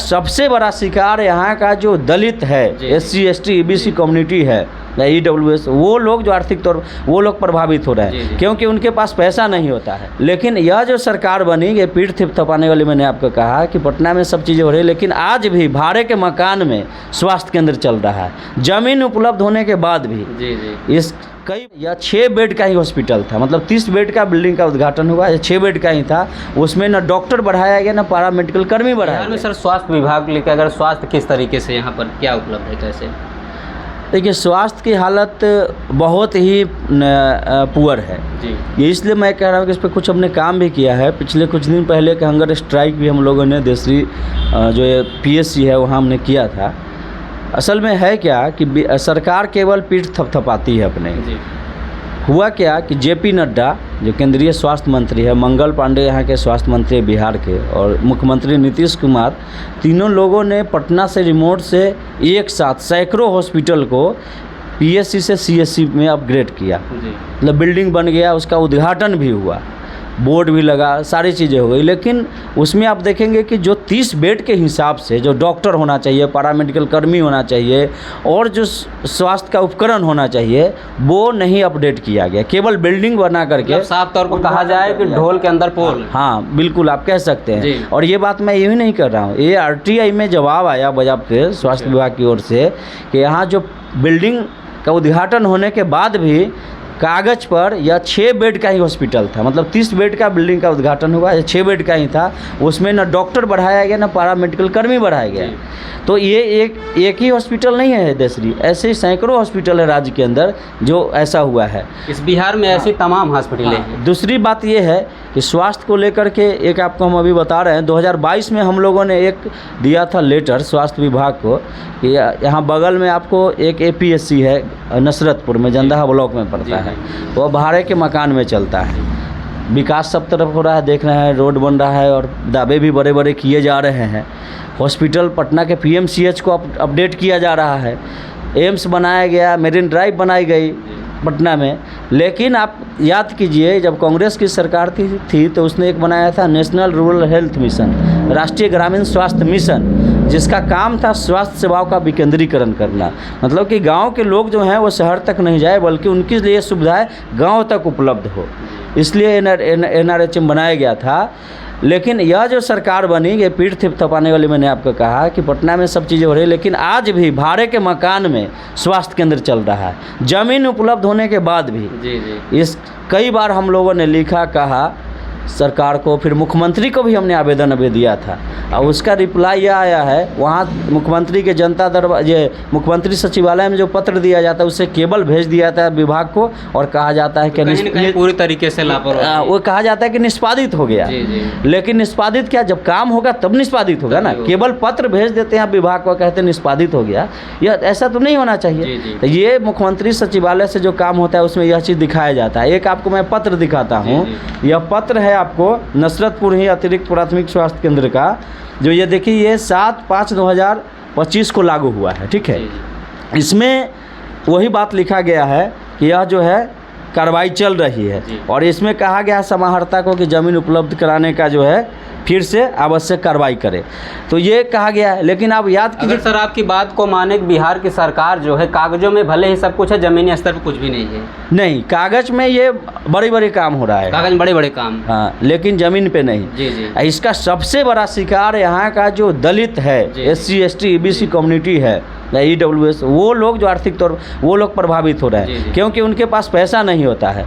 सबसे बड़ा शिकार यहाँ का जो दलित है, SC ST EBC कम्युनिटी है या EWS, वो लोग जो आर्थिक तौर वो लोग प्रभावित हो रहे हैं क्योंकि उनके पास पैसा नहीं होता है। लेकिन यह जो सरकार बनी, ये पीठ थपथपाने वाली, मैंने आपको कहा कि पटना में सब चीज़ें हो रही है, लेकिन आज भी भाड़े के मकान में स्वास्थ्य केंद्र चल रहा है। ज़मीन उपलब्ध होने के बाद भी इस कई या 6 बेड का ही हॉस्पिटल था, मतलब 30 बेड का बिल्डिंग का उद्घाटन हुआ, 6 बेड का ही था, उसमें ना डॉक्टर बढ़ाया गया ना पैरा मेडिकल कर्मी बढ़ाया गया। सर स्वास्थ्य विभाग लेकर अगर स्वास्थ्य किस तरीके से यहाँ पर क्या उपलब्ध है, कैसे? देखिए, स्वास्थ्य की हालत बहुत ही पुअर है जी। ये इसलिए मैं कह रहा हूँ कि इस पर कुछ हमने काम भी किया है। पिछले कुछ दिन पहले का हंगर स्ट्राइक भी हम लोगों ने देसरी जो PSC है वहाँ हमने किया था। असल में है क्या कि सरकार केवल पीठ थपथपाती है अपने। हुआ क्या कि JP नड्डा जो केंद्रीय स्वास्थ्य मंत्री है, मंगल पांडे यहाँ के स्वास्थ्य मंत्री बिहार के, और मुख्यमंत्री नीतीश कुमार, तीनों लोगों ने पटना से रिमोट से एक साथ सैकड़ों हॉस्पिटल को PSC से CSC में अपग्रेड किया। मतलब बिल्डिंग बन गया, उसका उद्घाटन भी हुआ, बोर्ड भी लगा, सारी चीज़ें हो गई। लेकिन उसमें आप देखेंगे कि जो 30 बेड के हिसाब से जो डॉक्टर होना चाहिए, पैरामेडिकल कर्मी होना चाहिए और जो स्वास्थ्य का उपकरण होना चाहिए, वो नहीं अपडेट किया गया। केवल बिल्डिंग बना करके, साफ तौर पर कहा जाए कि ढोल के अंदर पोल। हाँ बिल्कुल, आप कह सकते हैं। और ये बात मैं यही नहीं कर रहा हूँ, ये RTI में जवाब आया बाज़ाब्ते स्वास्थ्य विभाग की ओर से कि यहाँ जो बिल्डिंग का उद्घाटन होने के बाद भी कागज पर यह 6 बेड का ही हॉस्पिटल था, मतलब 30 बेड का बिल्डिंग का उद्घाटन हुआ, 6 बेड का ही था, उसमें ना डॉक्टर बढ़ाया गया ना पैरा मेडिकल कर्मी बढ़ाया गया। तो ये एक ही हॉस्पिटल नहीं है देसरी, ऐसे सैकड़ों हॉस्पिटल है राज्य के अंदर जो ऐसा हुआ है। इस बिहार में ऐसी तमाम हॉस्पिटलें हैं। दूसरी बात ये है कि स्वास्थ्य को लेकर के एक आपको हम अभी बता रहे हैं, 2022 में हम लोगों ने एक दिया था लेटर स्वास्थ्य विभाग को कि यहाँ बगल में आपको एक APSC है नसरतपुर में, जंदाहा ब्लॉक में पड़ता है, वो भाड़े के मकान में चलता है। विकास सब तरफ हो रहा है, देख रहे हैं, रोड बन रहा है और दावे भी बड़े बड़े किए जा रहे हैं। हॉस्पिटल पटना के PMCH को अपडेट किया जा रहा है, एम्स बनाया गया, मेरिन ड्राइव बनाई गई पटना में। लेकिन आप याद कीजिए, जब कांग्रेस की सरकार थी तो उसने एक बनाया था नेशनल रूरल हेल्थ मिशन, राष्ट्रीय ग्रामीण स्वास्थ्य मिशन, जिसका काम था स्वास्थ्य सेवाओं का विकेंद्रीकरण करना। मतलब कि गांव के लोग जो हैं वो शहर तक नहीं जाए, बल्कि उनके लिए सुविधाएं गांव तक उपलब्ध हो, इसलिए NRHM बनाया गया था। लेकिन यह जो सरकार बनी, ये पीठ थपथपाने वाली, मैंने आपको कहा कि पटना में सब चीज़ें हो रही है, लेकिन आज भी भाड़े के मकान में स्वास्थ्य केंद्र चल रहा है। ज़मीन उपलब्ध होने के बाद भी इस कई बार हम लोगों ने लिखा, कहा सरकार को, फिर मुख्यमंत्री को भी हमने आवेदन अभी दिया था और उसका रिप्लाई यह आया है, वहाँ मुख्यमंत्री के जनता दरबार, ये मुख्यमंत्री सचिवालय में जो पत्र दिया जाता है उससे केवल भेज दिया जाता है विभाग को, और कहा जाता है कि पूरी तरीके से लापरवाही, वो कहा जाता है कि निष्पादित हो गया। लेकिन निष्पादित क्या, जब काम होगा तब निष्पादित होगा ना, केवल पत्र भेज देते हैं विभाग को, कहते हैं निष्पादित हो गया। यह ऐसा तो नहीं होना चाहिए। तो ये मुख्यमंत्री सचिवालय से जो काम होता है उसमें यह चीज़ दिखाया जाता है। एक आपको मैं पत्र दिखाता हूँ, यह पत्र है आपको नसरतपुर ही अतिरिक्त प्राथमिक स्वास्थ्य केंद्र का, जो ये देखिए, ये 7/5/2025 को लागू हुआ है, ठीक है। इसमें वही बात लिखा गया है कि यह जो है कार्रवाई चल रही है, और इसमें कहा गया समाहर्ता को कि ज़मीन उपलब्ध कराने का जो है फिर से आवश्यक कार्रवाई करे, तो ये कहा गया है। लेकिन आप याद कीजिए सर, आपकी बात को माने कि बिहार की सरकार जो है कागजों में भले ही सब कुछ है, ज़मीनी स्तर पर कुछ भी नहीं है। नहीं, कागज में ये बड़े बड़े काम हो रहा है, कागज में बड़े बड़े काम, हाँ, लेकिन ज़मीन पे नहीं। इसका सबसे बड़ा शिकार यहाँ का जो दलित है, SC ST EBC कम्युनिटी है या EWS, वो लोग जो आर्थिक तौर वो लोग प्रभावित हो रहे हैं क्योंकि उनके पास पैसा नहीं होता है।